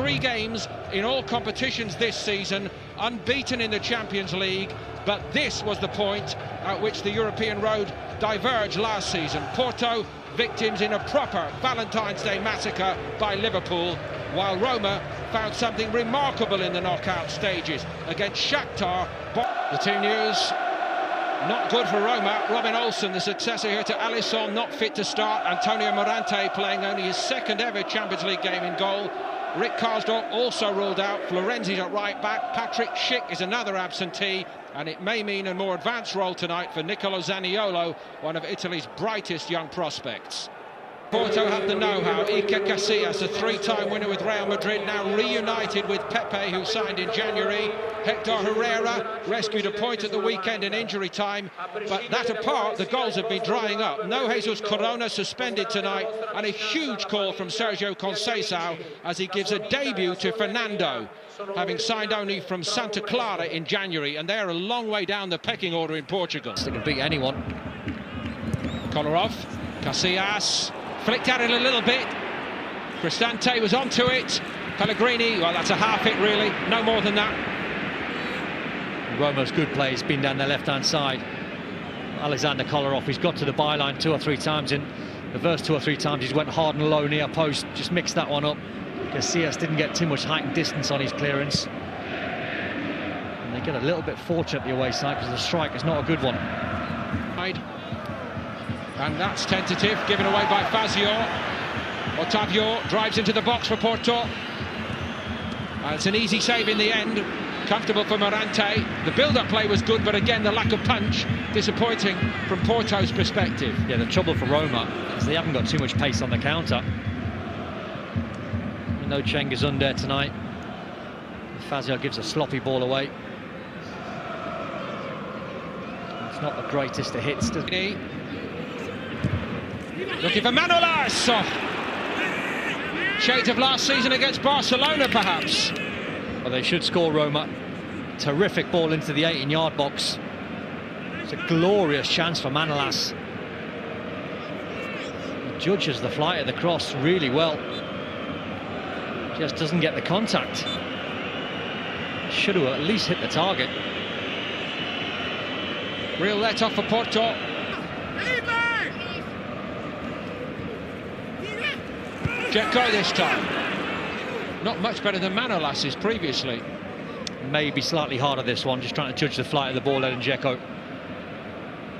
3 games in all competitions this season, unbeaten in the Champions League, but this was the point at which the European road diverged last season. Porto, victims in a proper Valentine's Day massacre by Liverpool, while Roma found something remarkable in the knockout stages against Shakhtar. The team news: not good for Roma. Robin Olsen, the successor here to Alisson, not fit to start. Antonio Morante playing only his 2nd ever Champions League game in goal. Rick Karsdorp also ruled out. Florenzi's at right back. Patrick Schick is another absentee, and it may mean a more advanced role tonight for Nicolo Zaniolo, one of Italy's brightest young prospects. Porto have the know-how. Iker Casillas, a 3-time winner with Real Madrid, now reunited with Pepe, who signed in January. Hector Herrera rescued a point at the weekend in injury time, but that apart, the goals have been drying up. No Jesus Corona suspended tonight, and a huge call from Sergio Conceição as he gives a debut to Fernando, having signed only from Santa Clara in January, and they're a long way down the pecking order in Portugal. They can beat anyone. Kolarov, Casillas, flicked at it a little bit. Cristante was onto it. Pellegrini, well, that's a half hit really, no more than that. Roma's good play has been down their left-hand side. Alexander Kolarov, he's got to the byline 2 or 3 times. In the first 2 or 3 times he's went hard and low near post, just mixed that one up. Casillas didn't get too much height and distance on his clearance. And they get a little bit fortunate the away side because the strike is not a good one. And that's tentative, given away by Fazio. Otavio drives into the box for Porto. And it's an easy save in the end. Comfortable for Morante. The build-up play was good, but again, the lack of punch, disappointing from Porto's perspective. Yeah, the trouble for Roma is they haven't got too much pace on the counter. No Cengiz Under tonight. Fazio gives a sloppy ball away. It's not the greatest of hits. Looking for Manolas. Oh. Shades of last season against Barcelona, perhaps. Well, they should score, Roma. Terrific ball into the 18-yard box. It's a glorious chance for Manolas. He judges the flight of the cross really well. Just doesn't get the contact. Should have at least hit the target. Real let-off for Porto. Dzeko this time. Not much better than Manolas's previously. Maybe slightly harder this one, just trying to judge the flight of the ball. Edin Dzeko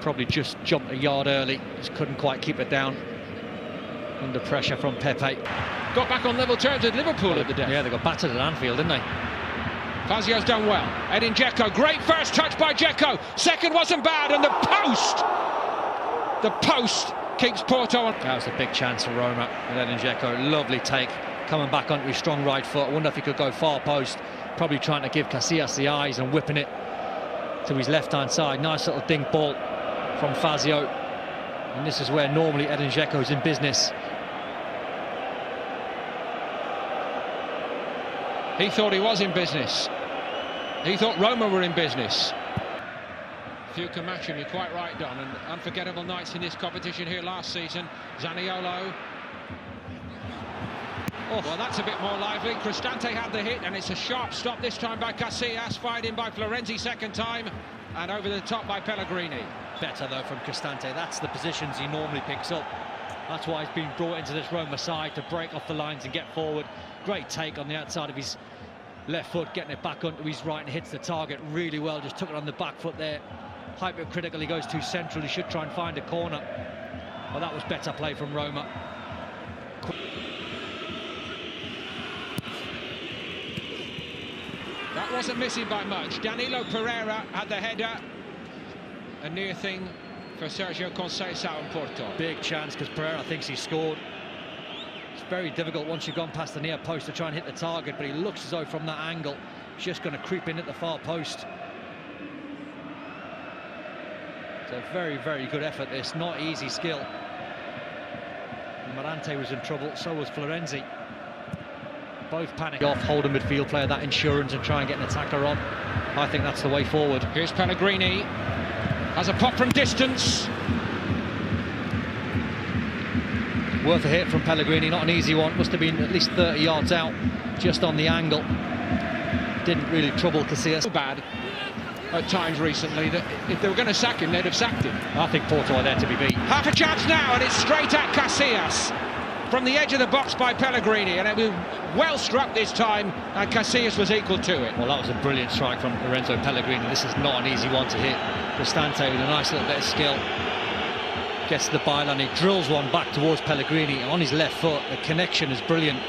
probably just jumped a yard early, just couldn't quite keep it down under pressure from Pepe. Got back on level terms with Liverpool at the day. Yeah, they got battered at Anfield, didn't they? Fazio's done well. Edin Dzeko, great first touch by Dzeko. Second wasn't bad, and the post keeps Porto on. That was a big chance for Roma with Edin Dzeko. Lovely take, coming back onto his strong right foot. I wonder if he could go far post, probably trying to give Casillas the eyes and whipping it to his left-hand side. Nice little dink ball from Fazio. And this is where normally Edin Dzeko is in business. He thought he was in business. He thought Roma were in business. Few can match him, you're quite right, Don. And unforgettable nights in this competition here last season. Zaniolo. Oh, well, that's a bit more lively. Cristante had the hit, and it's a sharp stop this time by Casillas, fired in by Florenzi 2nd time, and over the top by Pellegrini. Better, though, from Cristante. That's the positions he normally picks up. That's why he's been brought into this Roma side, to break off the lines and get forward. Great take on the outside of his left foot, getting it back onto his right, and hits the target really well. Just took it on the back foot there. Hypercritical, he goes too central. He should try and find a corner. Well, that was better play from Roma. That wasn't missing by much. Danilo Pereira had the header. A near thing for Sergio Conceição and Porto. Big chance, because Pereira thinks he scored. It's very difficult once you've gone past the near post to try and hit the target, but he looks as though from that angle he's just going to creep in at the far post. It's a very, very good effort, this. Not easy skill. And Morante was in trouble, so was Florenzi. Both panic off, hold a midfield player, that insurance, and try and get an attacker on. I think that's the way forward. Here's Pellegrini. Has a pop from distance. Worth a hit from Pellegrini, not an easy one. Must have been at least 30 yards out, just on the angle. Didn't really trouble Casillas. So bad at times recently that if they were going to sack him, they'd have sacked him. I think Porto are there to be beat. Half a chance now, and it's straight at Casillas from the edge of the box by Pellegrini, and it was well struck this time, and Casillas was equal to it. Well, that was a brilliant strike from Lorenzo Pellegrini. This is not an easy one to hit. Cristante with a nice little bit of skill. Gets to the byline, he drills one back towards Pellegrini on his left foot. The connection is brilliant.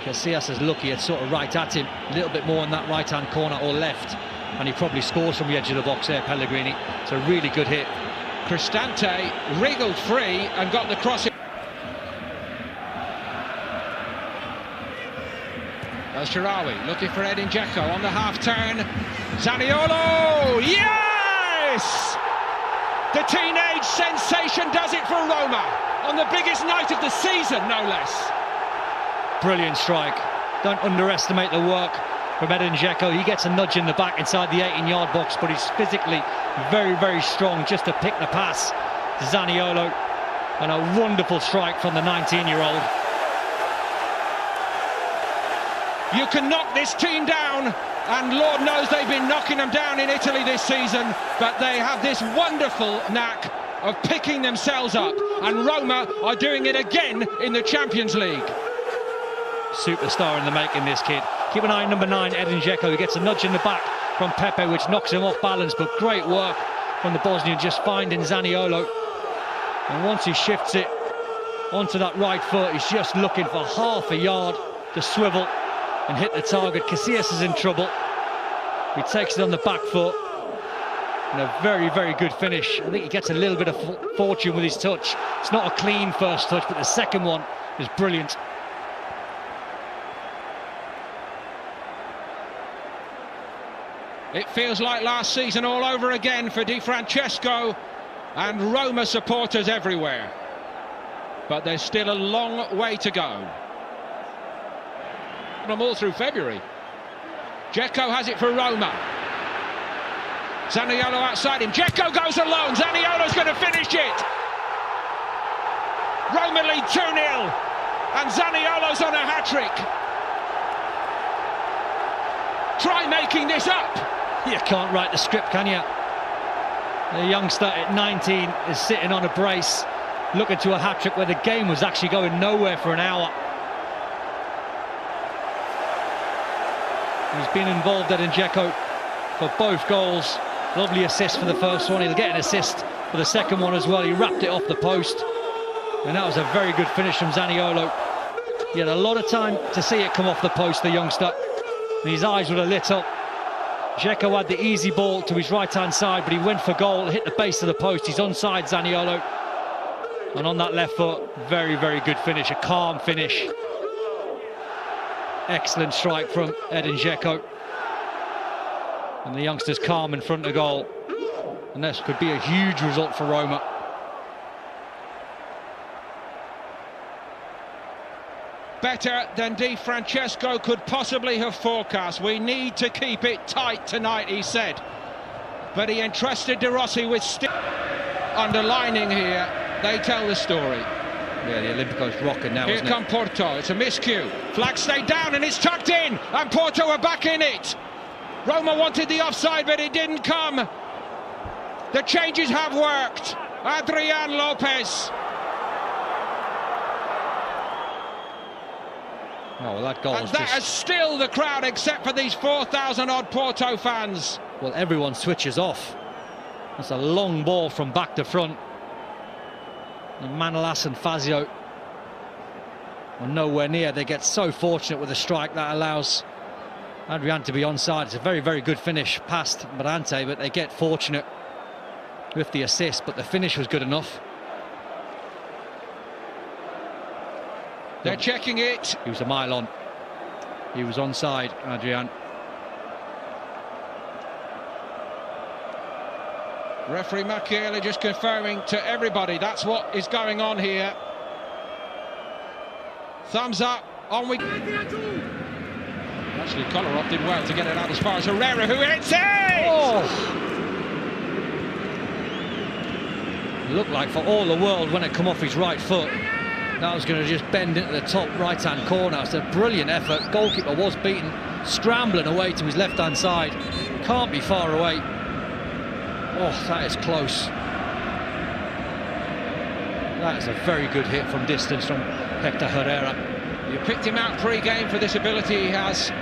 Casillas is lucky, it's sort of right at him, a little bit more in that right-hand corner or left, and he probably scores from the edge of the box there, Pellegrini. It's a really good hit. Cristante wriggled free and got the cross. That's Sharawi looking for Edin Dzeko on the half-turn. Zaniolo! Yes! The teenage sensation does it for Roma on the biggest night of the season, no less. Brilliant strike. Don't underestimate the work from Edin Dzeko. He gets a nudge in the back inside the 18-yard box, but he's physically very, very strong just to pick the pass to Zaniolo. And a wonderful strike from the 19-year-old. You can knock this team down, and Lord knows they've been knocking them down in Italy this season, but they have this wonderful knack of picking themselves up, and Roma are doing it again in the Champions League. Superstar in the making, this kid. Keep an eye on number 9, Edin Dzeko, who gets a nudge in the back from Pepe, which knocks him off balance, but great work from the Bosnian, just finding Zaniolo. And once he shifts it onto that right foot, he's just looking for half a yard to swivel and hit the target. Casillas is in trouble. He takes it on the back foot. And a very, very good finish. I think he gets a little bit of fortune with his touch. It's not a clean first touch, but the second one is brilliant. It feels like last season all over again for Di Francesco and Roma supporters everywhere. But there's still a long way to go. Them all through February. Dzeko has it for Roma. Zaniolo outside him. Dzeko goes alone. Zaniolo's going to finish it. Roma lead 2-0. And Zaniolo's on a hat-trick. Try making this up. You can't write the script, can you? The youngster at 19 is sitting on a brace, looking to a hat-trick where the game was actually going nowhere for an hour. He's been involved, Edin Dzeko, for both goals. Lovely assist for the first one. He'll get an assist for the second one as well. He wrapped it off the post. And that was a very good finish from Zaniolo. He had a lot of time to see it come off the post, the youngster. And his eyes would have lit up. Dzeko had the easy ball to his right-hand side, but he went for goal, hit the base of the post. He's onside, Zaniolo. And on that left foot, very, very good finish, a calm finish. Excellent strike from Edin Dzeko. And the youngster's calm in front of goal. And this could be a huge result for Roma. Better than Di Francesco could possibly have forecast. We need to keep it tight tonight, he said. But he entrusted De Rossi with underlining here, they tell the story. Yeah, the Olympico's rocking now, Here isn't it? come Porto, it's a miscue. Flag stayed down and it's tucked in, and Porto are back in it. Roma wanted the offside, but it didn't come. The changes have worked. Adrian Lopez. Oh, well, that goal And was that has stilled the crowd, except for these 4,000-odd Porto fans. Well, everyone switches off. That's a long ball from back to front. And Manolas and Fazio are nowhere near. They get so fortunate with a strike that allows Adrian to be onside. It's a very, very good finish past Morante, but they get fortunate with the assist, but the finish was good enough. They're checking it. He was a mile on. He was onside, Adrian. Referee Macchielli just confirming to everybody that's what is going on here. Thumbs up, on we... Actually, Kolarov did well to get it out as far as Herrera, who hits it! Oh. It looked like for all the world when it come off his right foot, that was going to just bend into the top right-hand corner. It's a brilliant effort. Goalkeeper was beaten, scrambling away to his left-hand side. Can't be far away. Oh, that is close. That is a very good hit from distance from Hector Herrera. You picked him out pre-game for this ability he has.